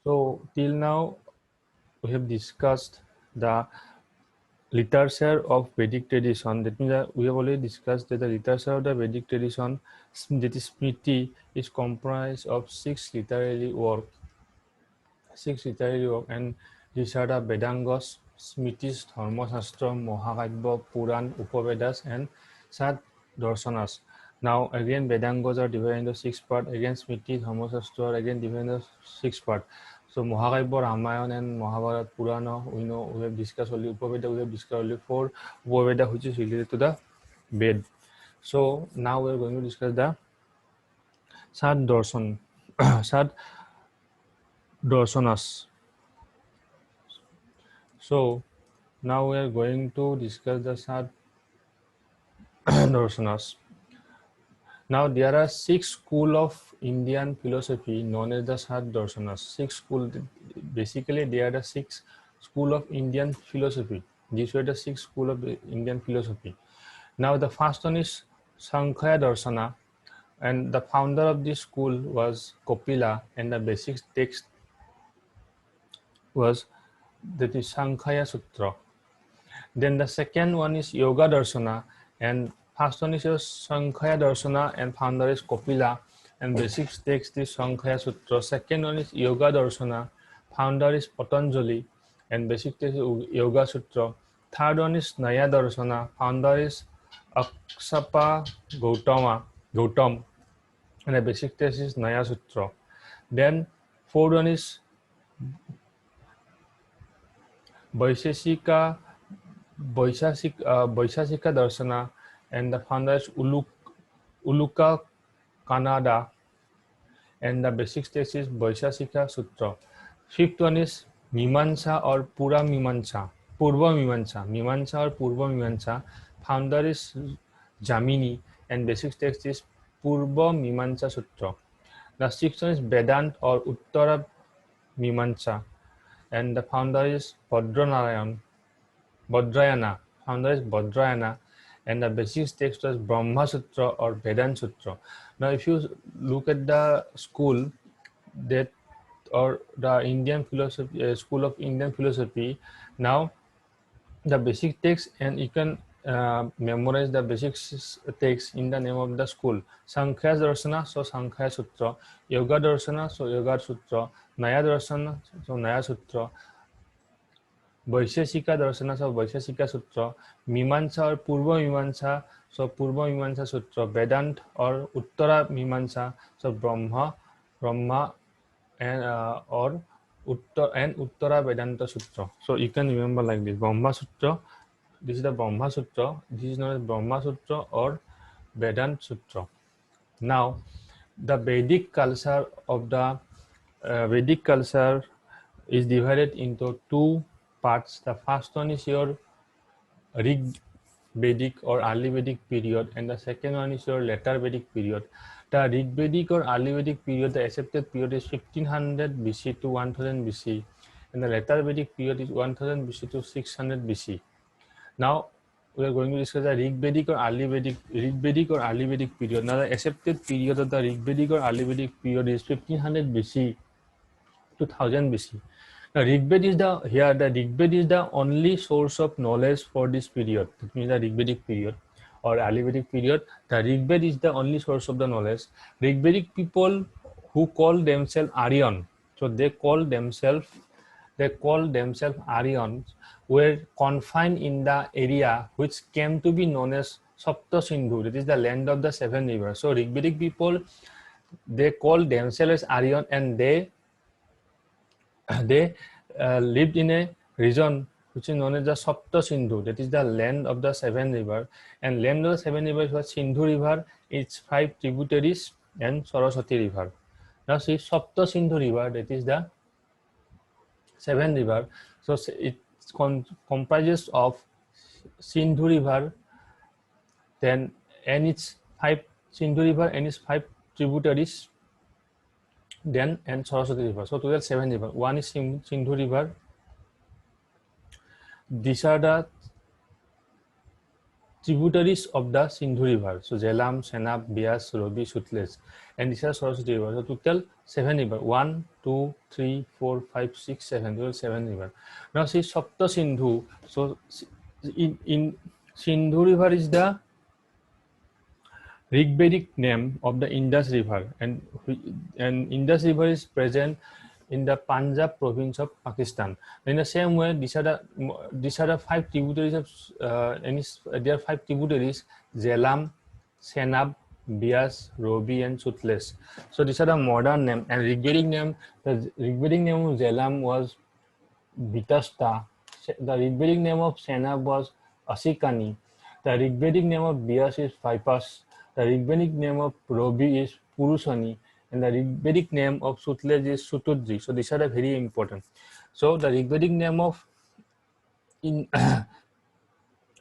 So till now we have discussed the literature of Vedic tradition. That means that we have already discussed that the literature of the Vedic tradition, that is Smriti, is comprised of six literary works, and these are the Vedangas, Smritis, Dharmasastra, Mahakabya, Puran, Upavedas, and Sad Darsanas. Now again Vedangas are divided into six parts. Again Smriti, Dharmasastra are again divided into six parts. So Mahakabya, Ramayana, and Mahabharata, Purana, we know we have discussed only Upaveda, we have discussed only four Upaveda which is related to the Ved. So now we are going to discuss the Sad Darsan, Sad Darsanas. So now we are going to discuss the Sad Darsanas. Now there are six schools of Indian philosophy known as the Sad Darsanas. Six schools, basically they are the six schools of Indian philosophy. These were the six schools of Indian philosophy. Now the first one is Sankhya Darsana, and the founder of this school was Kapila, and the basic text was that is Sankhya Sutra. Then the second one is Yoga Darsana, and first one is Sankhya Darsana, and founder is Kapila, and basic text is Sankhya Sutra. Second one is Yoga Darsana, founder is Patanjali, and basic text is Yoga Sutra. Third one is Naya Darsana, founder is Aksapa Gautam, and the basic text is Naya Sutra. Then fourth one is Vaisheshika Darsana, and the founder is Uluka Kannada, and the basic text is Vaisheshika Sutra. Fifth one is Mimamsa or Purva Mimamsa, founder is Jamini, and basic text is Purva Mimamsa Sutra. The sixth one is Vedant or Uttara Mimamsa, and the founder is Badrayana, and the basic text was Brahma Sutra or Vedanta Sutra. Now, if you look at the school that or the Indian philosophy, school of Indian philosophy, now the basic text, and you can memorize the basic text in the name of the school. Sankhya Darsana, so Sankhya Sutra. Yoga Darsana, so Yoga Sutra. Naya Darsana, so Naya Sutra. Vaisheshika Darsana, so Vaisheshika Sutra. Mimamsa or Purva Mimamsa, so Purva Mimamsa Sutra. Vedant or Uttara Mimamsa, so Brahma, and or Uttara Vedanta Sutra. So you can remember like this: Brahma Sutra. This is the Brahma Sutra. This is known as Brahma Sutra or Vedanta Sutra. Now, the Vedic culture of the Vedic culture is divided into two parts. The first one is your Rig Vedic or early Vedic period, and the second one is your later Vedic period. The Rig Vedic or early Vedic period, the accepted period is 1500 BC to 1000 BC, and the later Vedic period is 1000 BC to 600 BC. Now we are going to discuss the Rig Vedic or early Vedic period. Now the accepted period of the Rig Vedic or early Vedic period is 1500 BC to 1000 BC. Now Rig Veda is the only source of knowledge for this period. That means the Rig Vedic period or early Vedic period. The Rig Veda is the only source of the knowledge. Rig Vedic people who call themselves Aryan, so they call themselves Aryans, were confined in the area which came to be known as Sapta Sindhu, that is the land of the seven rivers. So Rigvedic people, they call themselves Aryan, and they lived in a region which is known as the Sapta Sindhu, that is the land of the seven rivers. And land of the seven rivers was Sindhu River, its 5 tributaries, and Saraswati River. Now see Sapta Sindhu River, that is the seven river. So it comprises of Sindhu River, then and its 5 Sindhu River and its 5 tributaries, then and Saraswati River. So total 7 river. One is Sindhu River. These are the tributaries of the Sindhu River. So Jhelum, Chenab, Beas, Ravi, Sutlej. and these are Saraswati River. So total 7 river. 1, 2, 3, 4, 5, 6, 7. Total 7 river. Now see Sapta Sindhu. So in Sindhu River is the Rigvedic name of the Indus River, and Indus River is present in the Punjab province of Pakistan. In the same way, these are the 5 tributaries of there are 5 tributaries: Jhelum, Chenab, Bias, Robi, and Sutlej. So these are the modern name, and Rigvedic name. The Rigvedic name of Jhelum was Vitasta. The Rigvedic name of Chenab was Asikani. The Rigvedic name of Bias is Vipas. The Rigvedic name of Robi is Purusani, and the Rigvedic name of Sutlej is Sutudri. So these are very important. So the Rigvedic name of the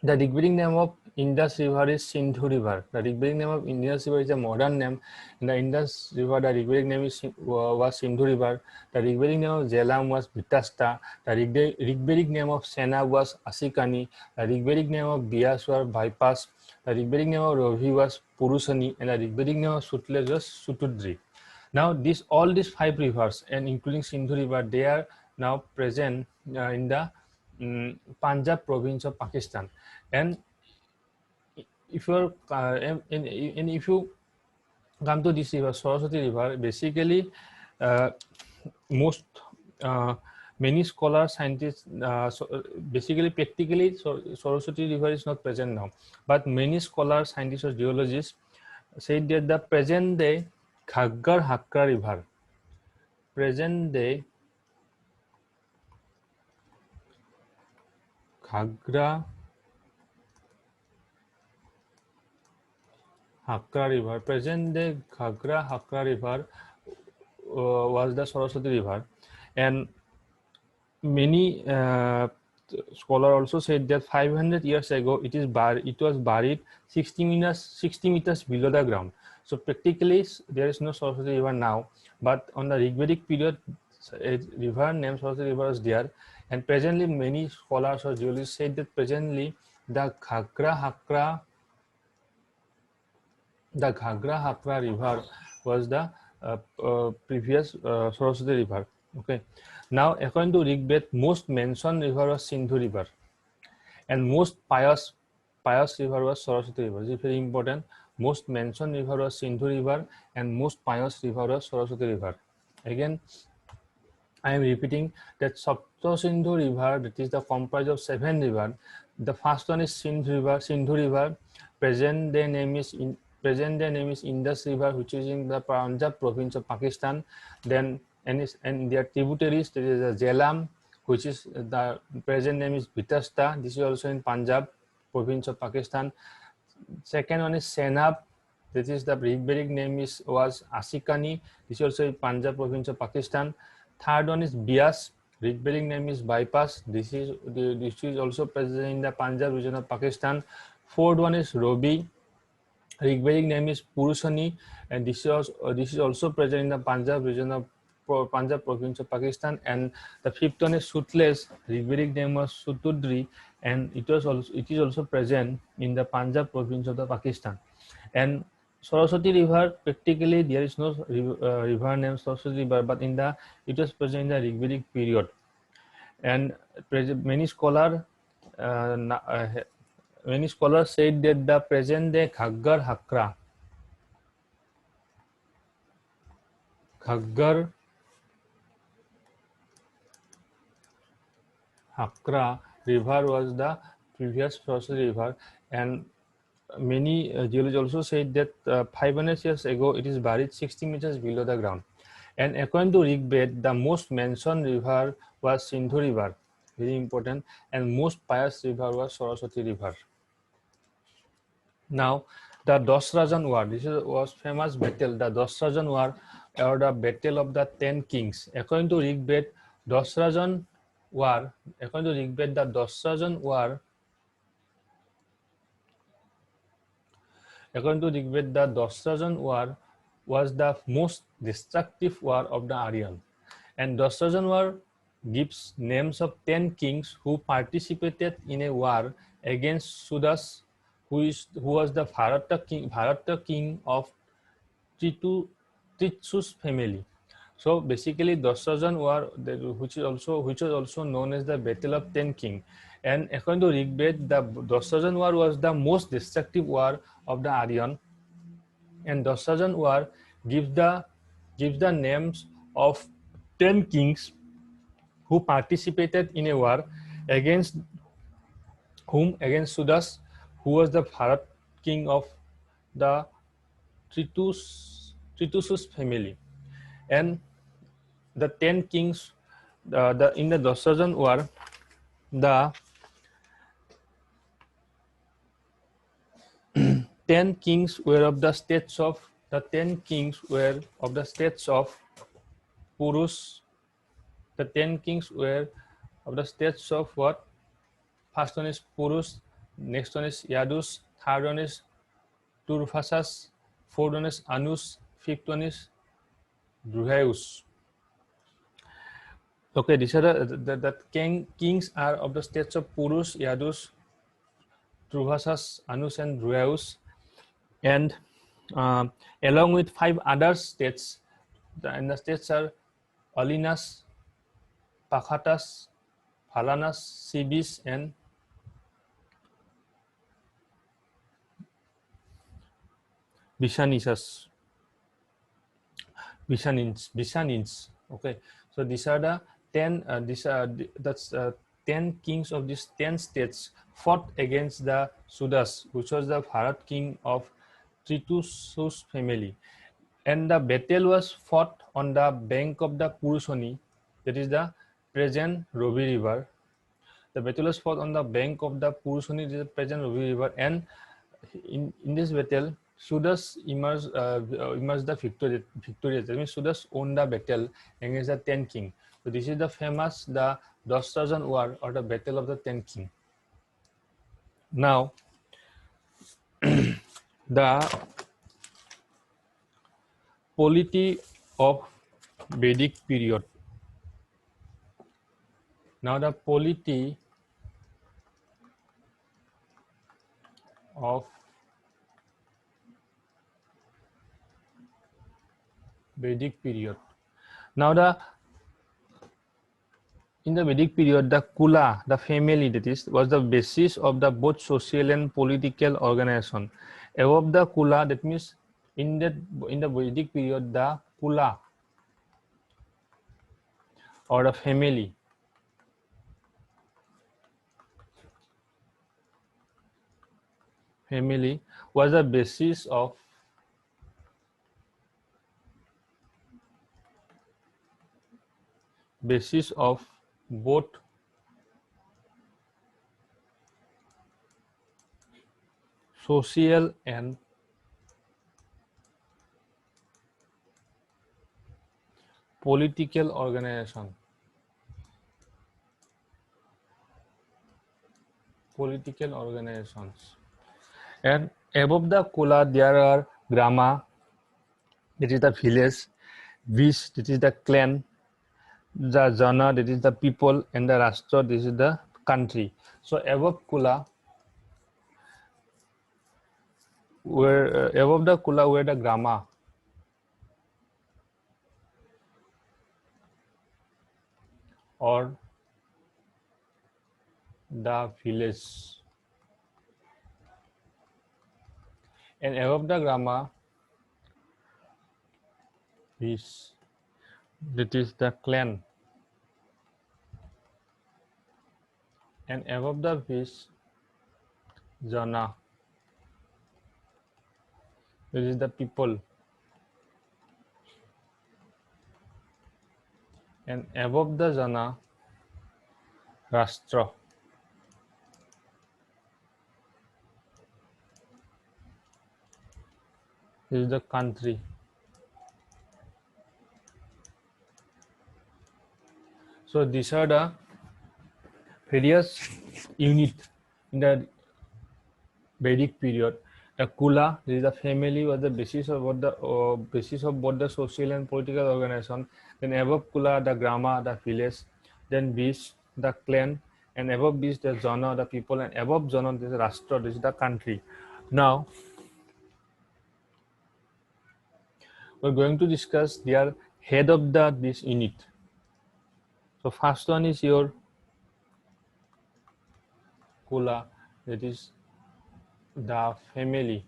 Rigvedic name of Indus River is Sindhu River. The Rigvedic name of Indus River is a modern name. In the Indus River, the Rigvedic name was Sindhu River. The Rigvedic name of Jhelum was Vitasta. The Rigvedic name of Chenab was Asikani. The Rigvedic name of Bias was Bypass. The Rigvedic name of Rovi was Purusani, and the Rigvedic name of Sutlej was Sutudri. Now, all these 5 rivers, and including Sindhu River, they are now present in the Punjab province of Pakistan. And if you're and if you come to this river, Saraswati River, basically most many scholars, scientists, basically practically, Saraswati River is not present now, but many scholars, scientists, or geologists said that the present day Ghaggar Hakra River, present day Ghaggar Hakra River, present day Ghaggar Hakra River was the Saraswati River, and many scholars also said that 500 years ago it was buried 60 meters below the ground. So practically there is no Saraswati River now, but on the Rigvedic period a river named Saraswati River was there, and presently many scholars or geologists said that presently the Ghaggar Hakra River was the previous Saraswati River. Okay. Now, according to Rigved, most mentioned river was Sindhu River, and most pious river was Saraswati River. This is very important. Most mentioned river was Sindhu River, and most pious river was Saraswati River. Again, I am repeating that Sapta Sindhu River, that is the comprised of 7 rivers. The first one is Sindhu River. Present day name is Indus River, which is in the Punjab province of Pakistan. Then and their tributaries, there is a Jhelum, which is the present name is Vitasta. This is also in Punjab province of Pakistan. Second one is Chenab. This is the Rigvedic name was Asikani. This is also in Punjab province of Pakistan. Third one is Bias. Rigvedic name is Bypass. This is also present in the Punjab region of Pakistan. Fourth one is Robi. Rigvedic name is Purusani, and this is also present in the Punjab region of Punjab province of Pakistan. And the fifth one is Sutlej. Rigvedic name was Sutudri, and it is also present in the Punjab province of the Pakistan. And Saraswati River, practically there is no river named Saraswati River, but it was present in the Rigvedic period. And many scholars said that the present day Ghaggar Hakra River was the previous Saraswati River, and many geologists also said that 500 years ago it is buried 60 meters below the ground. And according to Rigved, the most mentioned river was Sindhu River, very important, and most pious river was Saraswati River. Now, the Dasrajan War, was famous battle, the Dasrajan War, or the Battle of the 10 Kings. According to Rigved, the Dasrajan War was the most destructive war of the Aryan. And Dasrajan War gives names of 10 kings who participated in a war against Sudas, who was the Bharata king of Tritsus family. So basically, Dosrajan war, which was also known as the Battle of Ten King, and according to Rigbed, the Dosrajan war was the most destructive war of the Aryan, and Dosrajan war gives the names of 10 kings who participated in a war against against Sudas, who was the Bharat king of the Tritusus family, and the 10 kings, in the Dosrajan war, the 10 kings were of the states of Purus. The 10 kings were of the states of what? First one is Purus, next one is Yadus, third one is Turfasas, fourth one is Anus, fifth one is Druheus. Okay, these are the kings are of the states of Purus, Yadus, Turfasas, Anus, and Druheus, and along with 5 other states, and the states are Alinas, Pakhatas, Phalanas, Sibis, and Bishanisas. Bishanins. Okay, so these are the 10. That's 10 kings of these 10 states fought against the Sudas, which was the Bharat king of Tritusus family, and the battle was fought on the bank of the Purusoni, that is the present Rovi River. The battle was fought on the bank of the Purusoni, the present Rovi River, and in this battle, Sudas emerged the victorious. That means Sudas won the battle against the 10 king. So this is the famous the Dosrajan war, or the battle of the 10 king. Now, the polity of Vedic period. Now the polity of Vedic period. Now in the Vedic period, the Kula, the family, that is, was the basis of the both social and political organization. Above the Kula, that means in the Vedic period, the Kula, or the family, was the basis of both social and political organizations. And above the Kula, there are Grama, that is the village, Vish, that is the clan, the Jana, that is the people, and the Rashtra, this is the country. So above Kula, above the Kula were the Grama, or the village, and above the Grama is, that is the clan, and above the Vish, Jana, that is the people, and above the Jana, Rashtra, this is the country. So these are the various units in the Vedic period. The Kula, this is the family, was the basis of both the social and political organization. Then above Kula, the Grama, the village. Then Vish, the clan, and above Vish, the Jana, the people, and above Jana, this is Rashtra, this is the country. Now, we're going to discuss their head of this unit. So first one is your Kula, that is the family,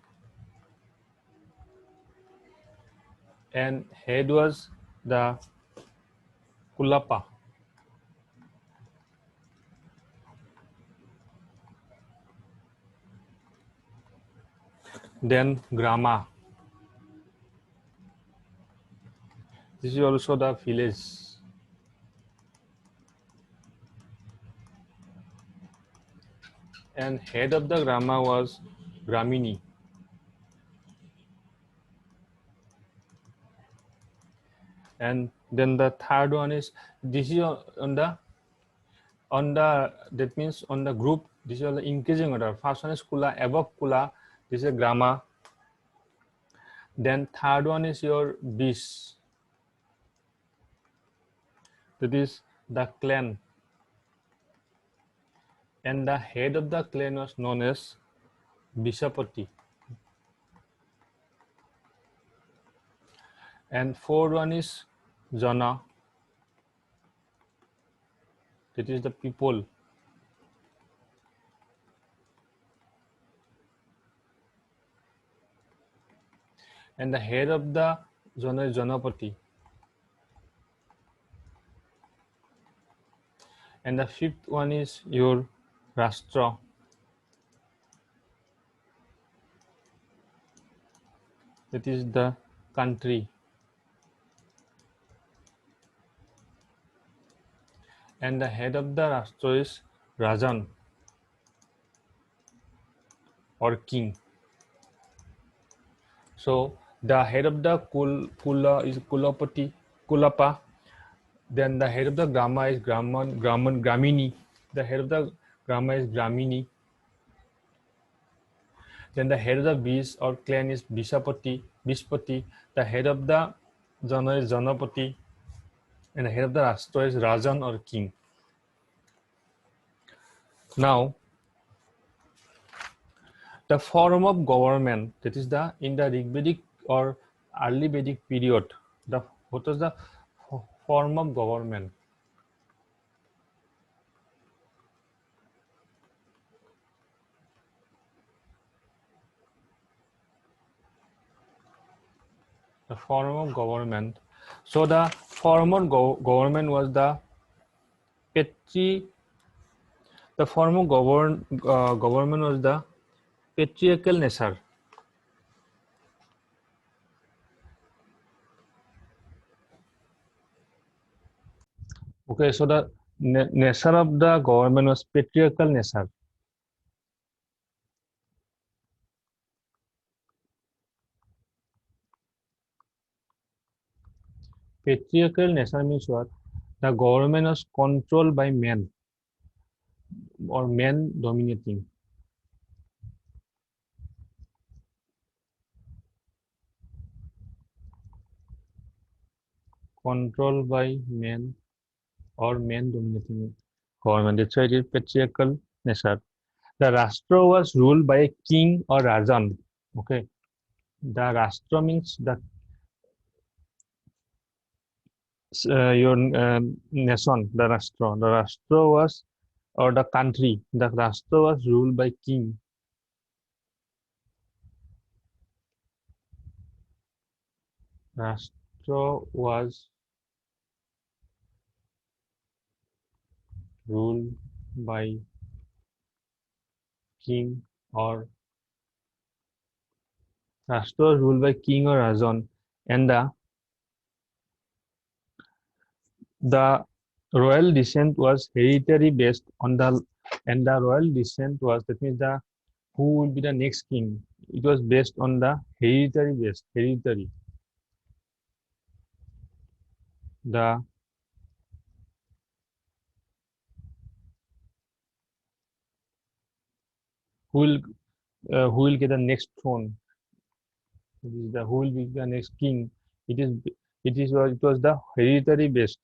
and head was the Kulapa. Then Grama. This is also the village. And head of the Grama was Gramini. And then the third one is, this is on the that means on the group, this is the increasing order. First one is Kula, above Kula, this is Grama. Then third one is your Bis, that is the clan, and the head of the clan was known as Bishapati. And fourth one is Jana, that is the people. And the head of the Jana is Janapati. And the fifth one is your Rashtra, that is the country. And the head of the Rashtra is Rajan or king. So the head of the Kula is Kulapati, Kulapa. Then the head of the Grama is Gramini. The head of the Grama is Gramini. Then the head of the Bis or clan is Bishapati, Bishpati. The head of the Jana is Janapati. And the head of the Rashtra is Rajan or king. Now, the form of government, that is the in the Rigvedic or early Vedic period, what was the form of government? The form of government. So the form of government was the the form of government was the patriarchal nature. Okay, so the nature of the government was patriarchal nature. Patriarchal nature means what? The government was controlled by men or men dominating. Controlled by men or men dominating government. That's why it is patriarchal nature. The Rashtra was ruled by a king or Rajan. Okay. The Rashtra means the your nation, the Rashtra. The Rashtra was, or the country, the Rashtra was ruled by king. Rashtra was ruled by king or Rashtra was ruled by king or Rajan, and the royal descent was hereditary based on the, and the royal descent was, that means the who will be the next king, it was based on the hereditary based, hereditary. The who will who will get the next throne, it is the who will be the next king, it is it was the hereditary based.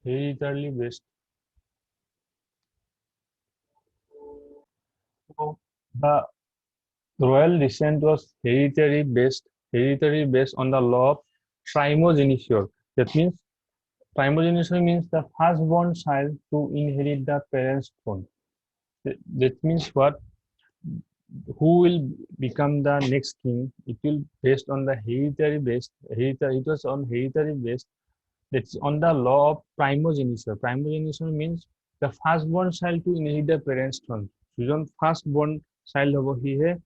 Hereditarily based. So the royal descent was hereditary based on the law of primogeniture. That means primogeniture means the firstborn child to inherit the parent's throne. That means what? Who will become the next king? It will based on the hereditary based. Hereditary. It was on hereditary based. That's on the law of primogeniture. Primogeniture means the firstborn child to inherit the parent's throne. So, firstborn child over here,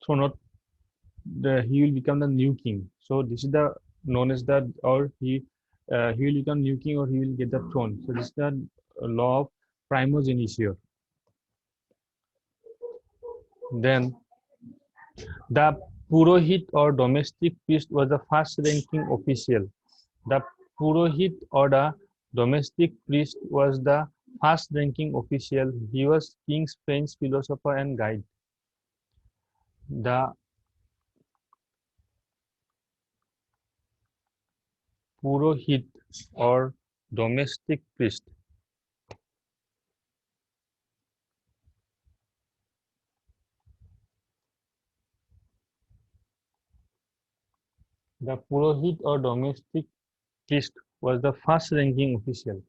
throne he will become the new king. So this is the known as that, or he will become new king, or he will get the throne. So this is the law of primogeniture. Then the Purohit or domestic priest was the first ranking official. The Purohit or the domestic priest was the first ranking official. He was king's French philosopher and guide. The Purohit or domestic priest. The Purohit or domestic priest was the first ranking official.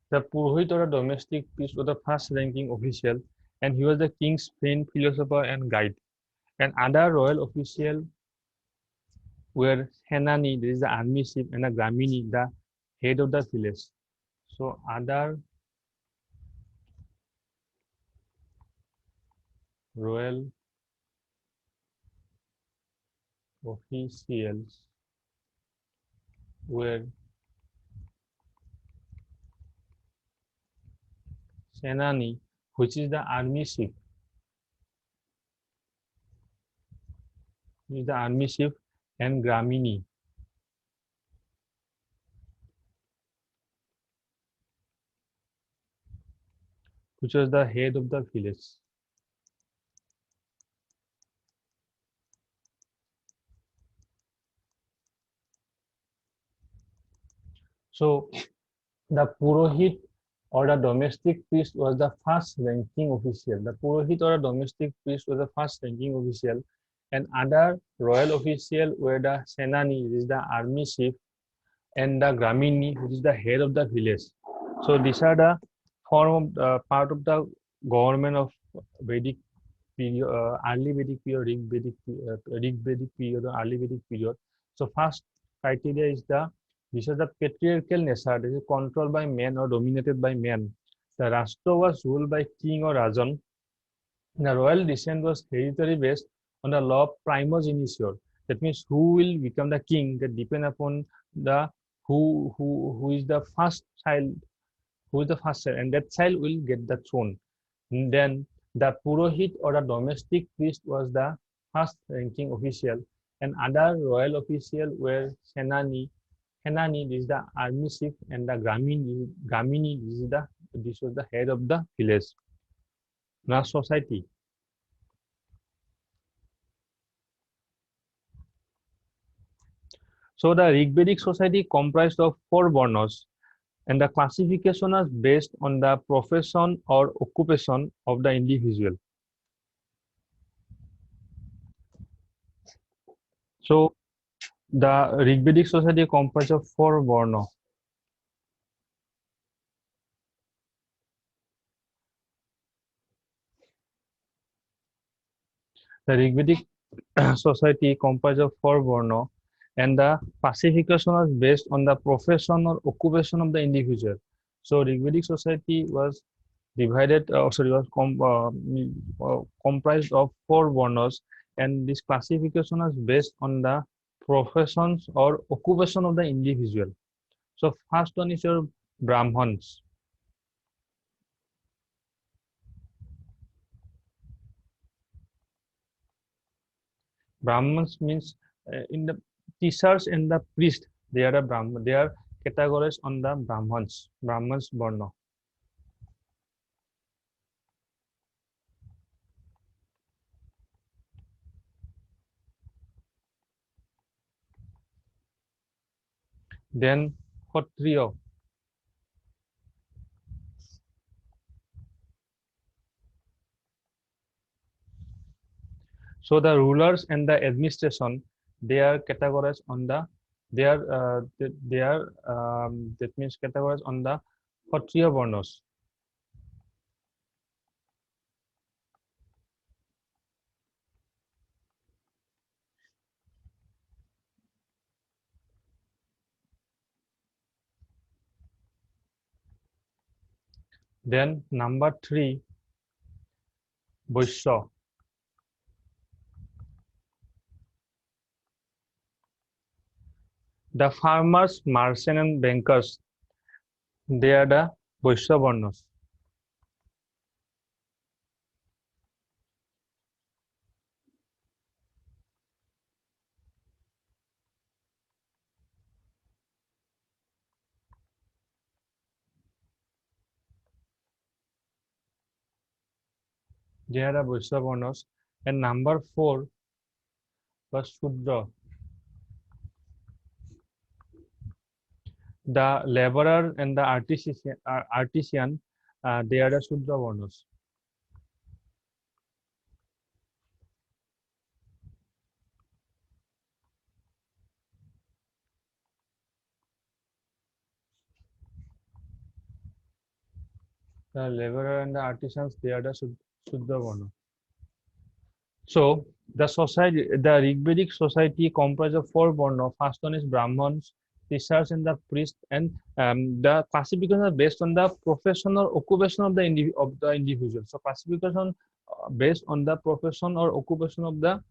The Purohit or a domestic priest was the first ranking official, and he was the king's friend, philosopher, and guide. And other royal officials were Senani, this is the army chief, and a Gramini, the head of the village. So other royal officials were Senani, which is the army chief, and Gramini, which was the head of the village. So the Purohit or the domestic priest was the first ranking official. The Purohit or a domestic priest was the first ranking official, and other royal official were the Senani, which is the army chief, and the Gramini, which is the head of the village. So these are the part of the government of Vedic period, early Vedic period, Rig Vedic period, or early Vedic period. So first criteria is this is the patriarchal nature. This is controlled by men or dominated by men. The Rashtra was ruled by king or Rajan. The royal descent was hereditary based on the law of primogeniture. That means who will become the king that depend upon the who is the first child, and that child will get the throne. And then the Purohit or the domestic priest was the first ranking official, and other royal officials were Senani. Senani is the army chief, and the Gramini this was the head of the village. Now society. So the Rigvedic society comprised of 4 varnas, and the classification is based on the profession or occupation of the individual. So the Rigvedic society comprised of 4 varna. The Rigvedic society comprised of 4 varna, and the classification was based on the profession or occupation of the individual. So Rigvedic society was comprised of 4 varnas, and this classification is based on the professions or occupation of the individual. So first one is your Brahmans. Brahmans means in the teachers and the priest, they are they are categorized on the Brahmans Varna. Then Kshatriya. So the rulers and the administration, they are categorized on the, they are that means categorized on the Kshatriya Varnas. Then number 3, Vaishya. The farmers, merchants, and bankers, they are the Vaishya Varnas. They are the Vaishya Varnas. And number 4 was Shudra. The laborer and the artisan, they are the Shudra Varnas. The laborer and the artisans, they are the Shudra Varna. So the society, the Rigvedic society comprises of 4 Varna. First one is Brahmins, teachers and the priest, and the classification is based on the profession or occupation of the individual. So classification based on the profession or occupation of the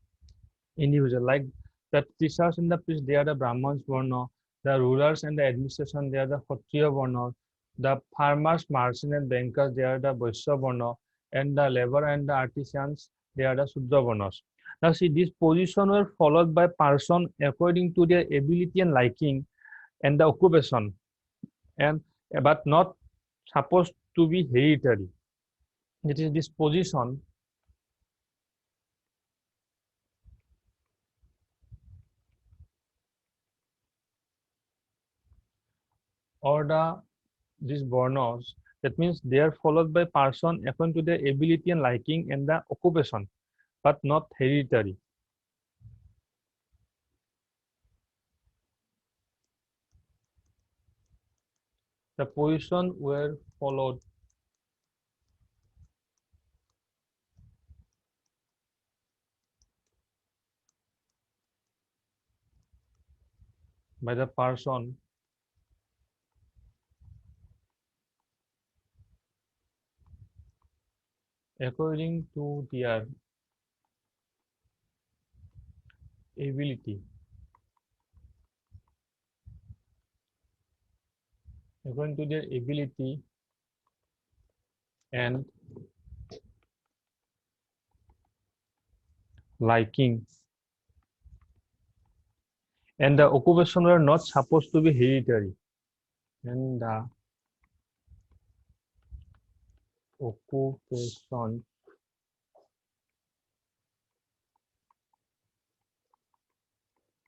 individual. Like the teachers and the priests, they are the Brahmins Varna. The rulers and the administration, they are the Kshatriya Varna. The farmers, merchants, and bankers, they are the Vaishya Varna. And the labor and the artisans, they are the Shudra Varnas. Now see, these positions were followed by person according to their ability and liking and the occupation, and but not supposed to be hereditary. It is this position or these Varnas, that means they are followed by person according to their ability and liking and the occupation, but not hereditary. The position were followed by the person according to their ability, according to their ability and liking, and the occupation were not supposed to be hereditary, and the occupation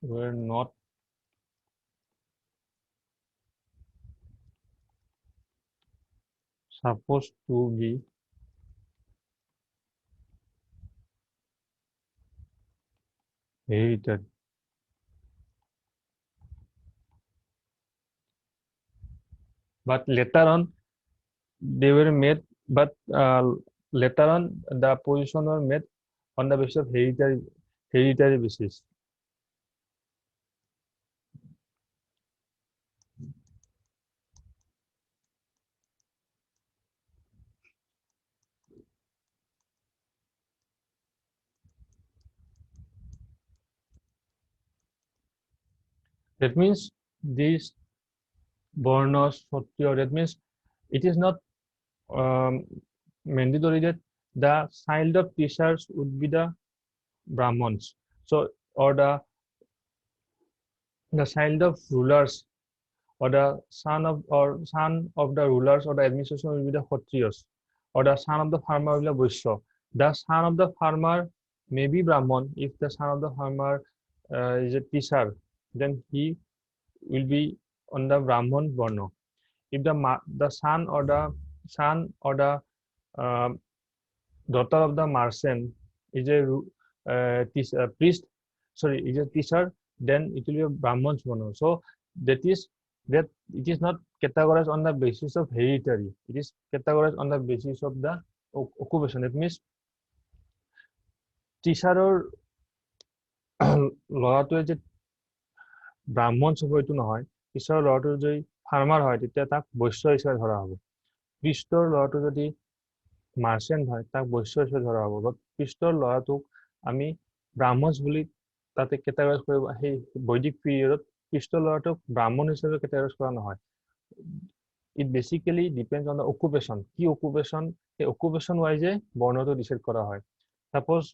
were not supposed to be hereditary. But later on, they were made, but later on, the position were made on the basis of hereditary basis. That means these Varnas, Kshatriya, that means it is not um, mandatory that the child of teachers would be the Brahmins. So, or the the child of rulers or the son of the rulers or the administration will be the Kshatriyas, or the son of the farmer will be the Vaishya. The son of the farmer may be Brahman. If the son of the farmer is a teacher, then he will be on the Brahman Varna. If the son or the uh, daughter of the merchant is a priest, sorry, is a teacher, then it will be a Brahman's Varna. So that is that it is not categorized on the basis of hereditary. It is categorized on the basis of the occupation. That means টিচাৰৰ ল'ৰাটোৱে যে ব্ৰাহ্মণ হ'ব এইটো নহয়, টিচাৰৰ ল'ৰাটো যদি farmer হয় তেতিয়া তাক বৈশ্য হিচাপে ধৰা হ'ব। প্ৰিষ্টৰ ল'ৰাটো যদি মাৰ্চেণ্ট হয় তাক বৈশ্য হিচাপে ধৰা হ'ব। বাট প্ৰিষ্টৰ ল'ৰাটোক আমি ব্ৰাহ্মণ বুলি তাতে কেটাগৰাইজ কৰিব, সেই বৈদিক পিৰিয়ডত প্ৰিষ্টৰ ল'ৰাটোক ব্ৰাহ্মণ হিচাপে কেটাগৰাইজ কৰা নহয়। It basically depends on the occupation. কি occupation, সেই occupation wise বৰ্ণটো ডিচাইড কৰা হয়। Suppose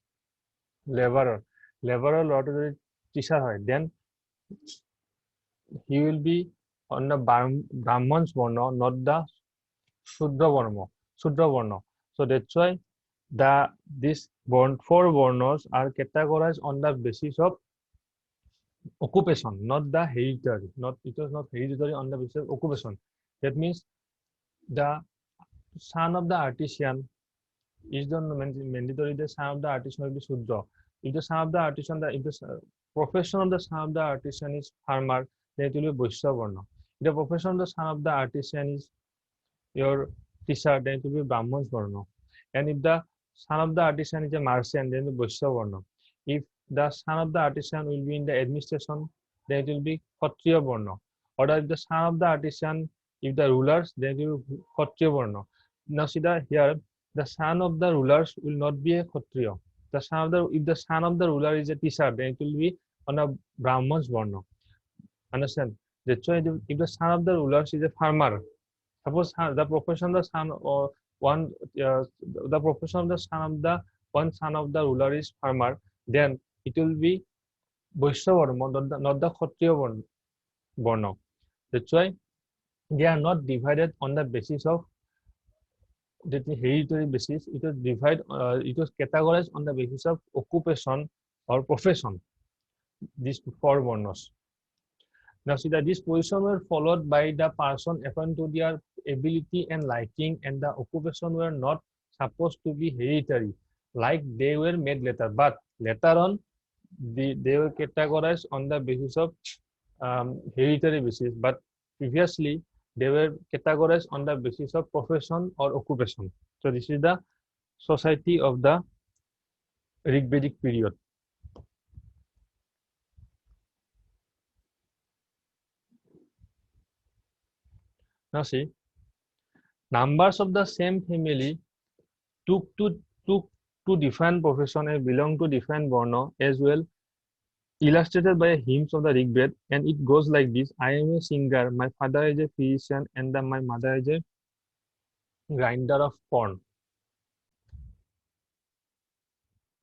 লেবাৰৰ ল'ৰাটো যদি টিচাৰ হয়, then he will be on the Brahman's Varna, not the Shudra Varna. So that's why these four Varnas are categorized on the basis of occupation, not the hereditary. It was not hereditary on the basis of occupation. That means the son of the artisan is the mandatory. The son of the artisan will be Shudra. If the son of the artisan, if the profession of the son of the artisan is farmer, then it will be Vaishya Varna. If the profession of the son of the artisan is your teacher, then it will be Brahman's Varna. And if the son of the artisan is a merchant, then it will be Vaishya Varna. If the son of the artisan will be in the administration, then it will be Kshatriya Varna. Or if the son of the artisan, if the rulers, then it will be Kshatriya Varna. Now see that here, the son of the rulers will not be a Kshatriya. If the son of the ruler is a teacher, then it will be on a Brahman's Varna. Understand? That's why if the son of the rulers is a farmer, suppose the profession of the son or one the profession of the son of the one son of the ruler is farmer, then it will be Vaishya Varna, not the Kshatriya Varna. That's why they are not divided on the basis of the hereditary basis. It was it was categorized on the basis of occupation or profession. These four Varnas. Now see that these positions were followed by the person according to their ability and liking, and the occupation were not supposed to be hereditary, like they were made later. But later on, they were categorized on the basis of hereditary basis. But previously, they were categorized on the basis of profession or occupation. So this is the society of the Rigvedic period. Now see, numbers of the same family took to different profession and belong to different varna as well, illustrated by hymns of the Rigved, and it goes like this: I am a singer, my father is a physician, and my mother is a grinder of corn.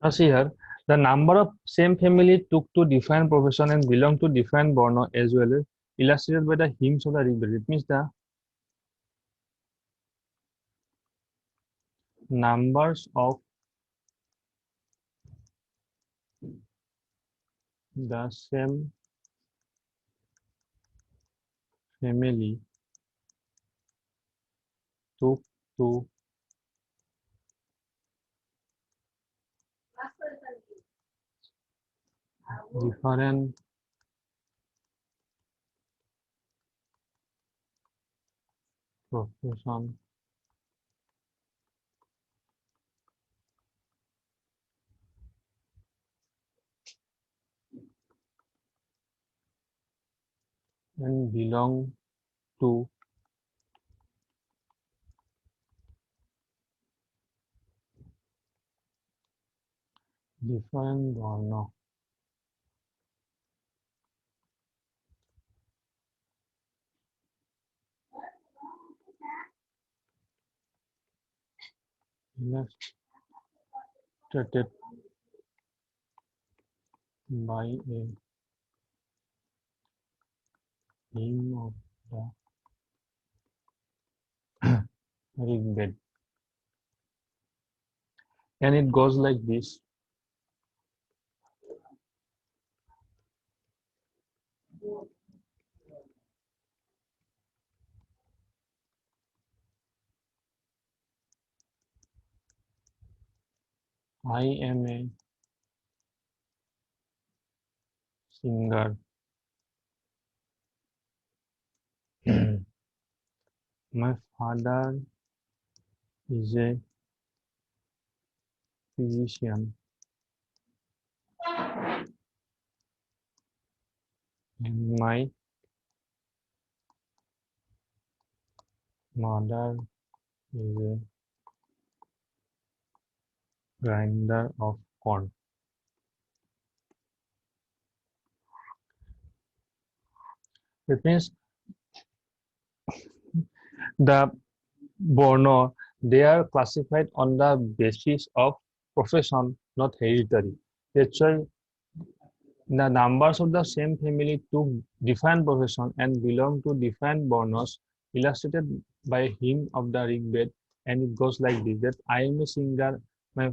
Now see here, the number of same family took to different profession and belong to different varna as well, illustrated by the hymns of the Rigved. It means the numbers of the same family took to different profession and belong to different varna. Illustrated by a Hymn of the Rig. And it goes like this. I am a singer. My father is a physician and my mother is a grinder of corn. It means the Borno, they are classified on the basis of profession, not hereditary. That's why the numbers of the same family took different profession and belong to different Bornos, illustrated by hymn of the Rigbed, and it goes like this: that I am a singer, my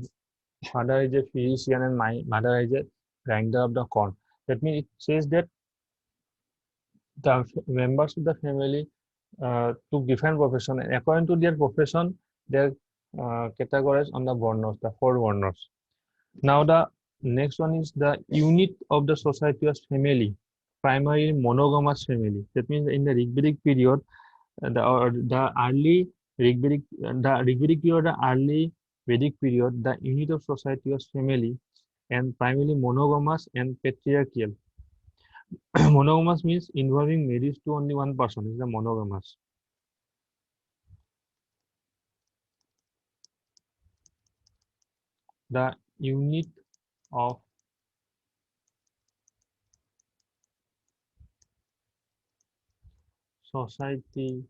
father is a physician, and my mother is a grinder of the corn. That means it says that the members of the family took different profession, and according to their profession, they're categorized on the Bornos, the four Bornos. Now the next one is the unit of the society as family, primarily monogamous family. That means in the Rigvedic period, the early Rigvedic period, the early Vedic period, the unit of society was family and primarily monogamous and patriarchal. Monogamous means involving marriage to only one person is the monogamous. The unit of society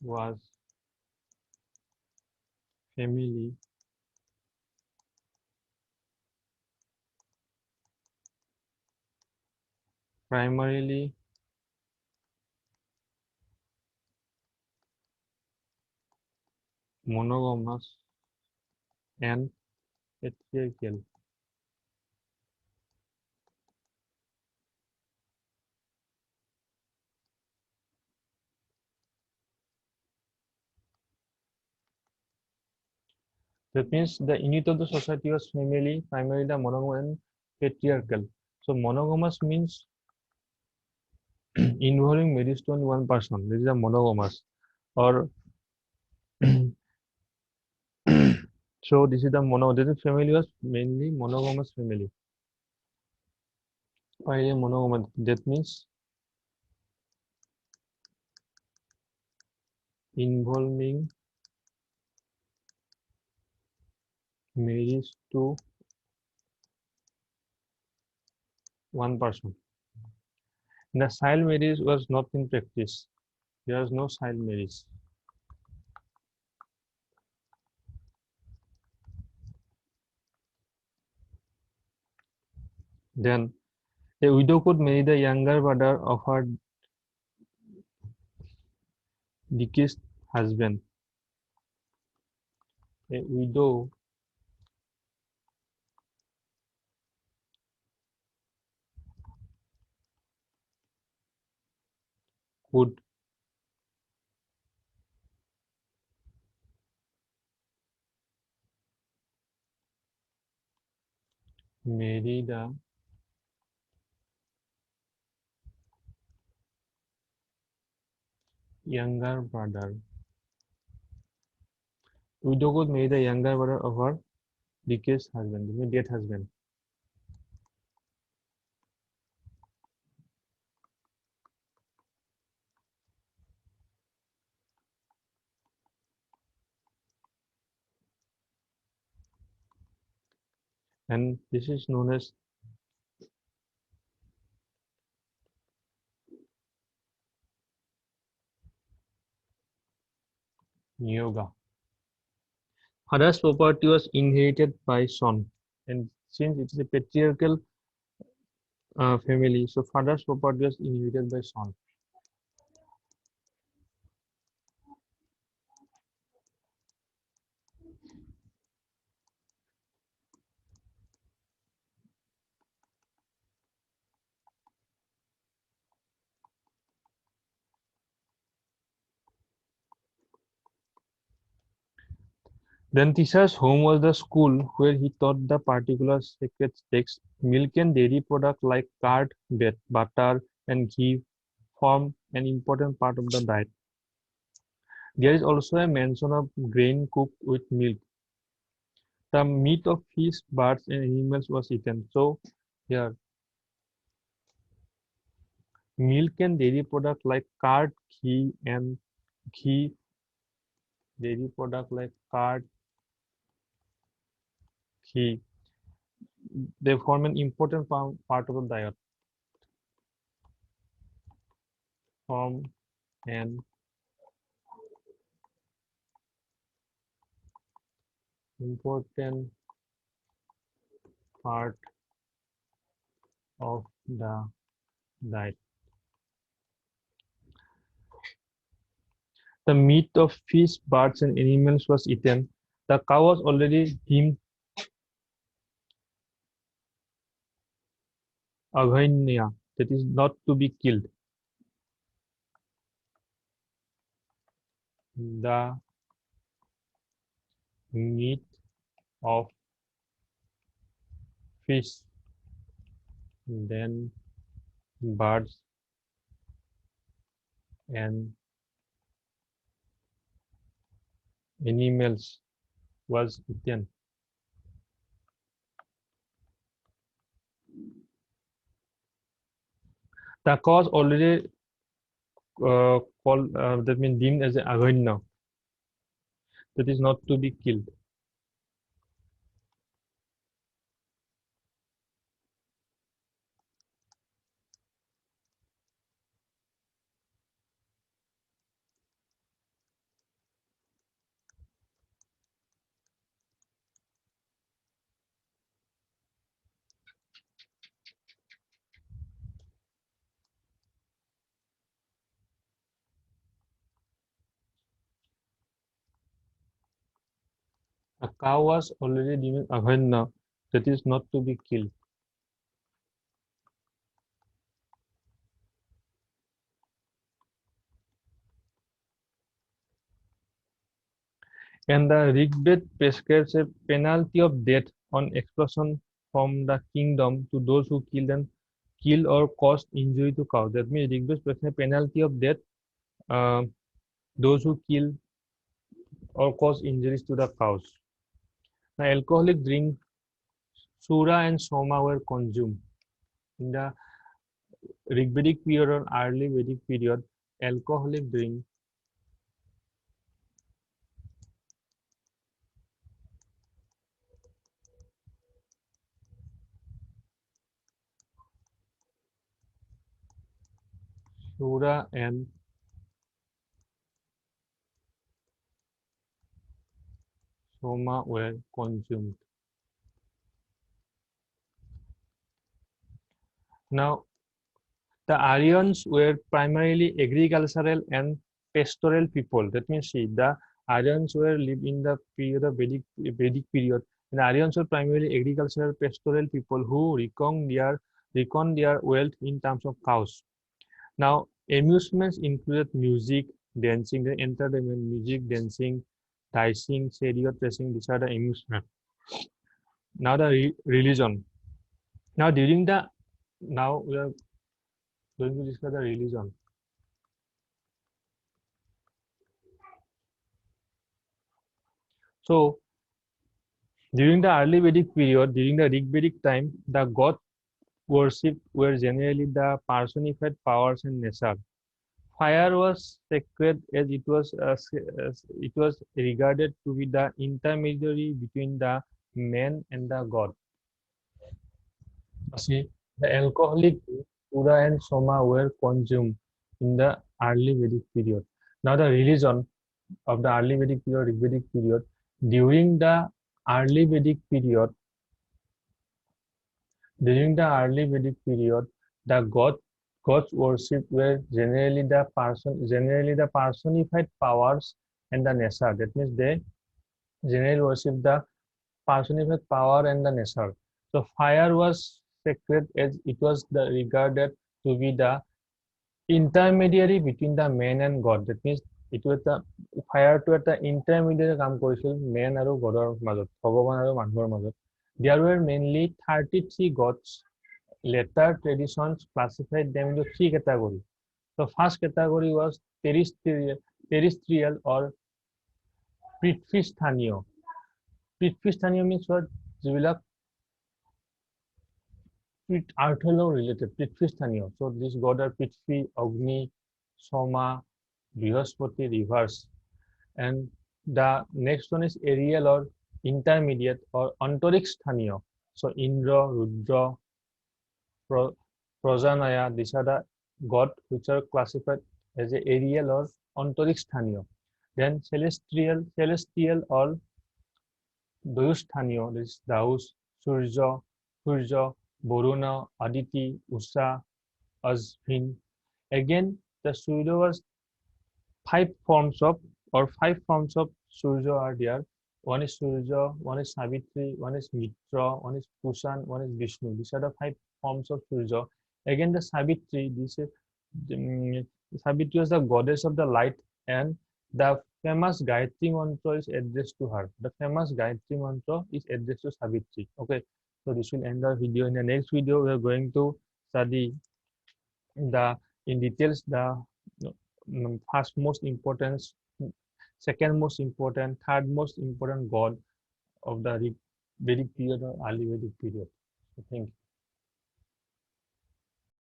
was family, primarily monogamous and patriarchal. That means the unit of the society was family, primarily the monogamous and patriarchal. So monogamous means involving marriage to only one person. This is a monogamous. Or so this is the this family was mainly monogamous family. Primarily monogamous. That means involving marriage to one person. The child marriage was not in practice. There was no child marriage. Then a widow could marry the younger brother of her deceased husband. A widow could marry the younger brother. Widow could marry the younger brother of her deceased husband, dead husband. And this is known as Niyoga. Father's property was inherited by son. And since it is a patriarchal family. So father's property was inherited by son. Then Tisha's home was the school where he taught the particular sacred texts. Milk and dairy products like curd, butter, and ghee form an important part of the diet. There is also a mention of grain cooked with milk. The meat of fish, birds, and animals was eaten. So, here, milk and dairy products like curd, ghee, dairy products like curd, ghee, they form an important part of the diet. Form an important part of the diet. The meat of fish, birds, and animals was eaten. The cow was already deemed aghainya, that is not to be killed. The meat of fish, then birds and animals was eaten. The cow was already called, that means deemed as an aghainya, that is not to be killed. A cow was already deemed aghainya, that is not to be killed. And the Rigved prescribes a penalty of death on expulsion from the kingdom to those who kill or cause injury to cows. That means Rigved prescribes a penalty of death, uh, those who kill or cause injuries to the cows. Now, alcoholic drink, Sura and Soma were consumed. In the Rigvedic period or early Vedic period, alcoholic drink, Sura and Soma were consumed. Now, the Aryans were primarily agricultural and pastoral people. That means, see, the Aryans were lived in the period of Vedic period. And Aryans were primarily agricultural, pastoral people who reckoned their wealth in terms of cows. Now, amusements included music, dancing, the entertainment, music, dancing, dicing, chariot racing. These are the amusements. Now, the religion. Now, now we are going to discuss the religion. So, during the early Vedic period, during the Rigvedic time, the god worship were generally the personified powers and nature. Fire was sacred as it was regarded to be the intermediary between the man and the god. See, the alcoholic Pura and Soma were consumed in the early Vedic period. Now, the religion of the early Vedic period, Rigvedic period, during the early Vedic period, During the early Vedic period, the gods worshipped were generally the personified powers and the nature. That means they generally worship the personified power and the nature. So fire was sacred as it was regarded to be the intermediary between the man and God. That means it was the fire to the intermediary কাম কৰিছিল man আৰু godৰ মাজত, ভগৱান আৰু মানুহৰ মাজত. There were mainly 33 gods. Later traditions classified them into three categories. The first category was terrestrial or পৃথ্বীস্থানীয়. পৃথ্বীস্থানীয় means what? যিবিলাক Earth related, পৃথ্বীস্থানীয়. So these gods are Prithvi, Agni, Soma, Brihaspati, reverse. And the next one is aerial or intermediate or Antariksthaniya. So Indra, Rudra, Prajanaya, these are the gods which are classified as a aerial or Antariksthaniya. Then celestial or Dayusthaniya, this is Daus, Surya, Boruna, Aditi, Usha, Azvin. Again, the Surya was five forms of Surya are there. One is Surya, one is Savitri, one is Mitra, one is Pusan, one is Vishnu. These are the five forms of Surya. Again, the Savitri, Savitri was the goddess of the light, and the famous Gayatri mantra is addressed to her. The famous Gayatri mantra is addressed to Savitri. Okay, so this will end our video. In the next video, we are going to study in details the first most important, second most important, third most important god of the Vedic period or early Vedic period. So thank you.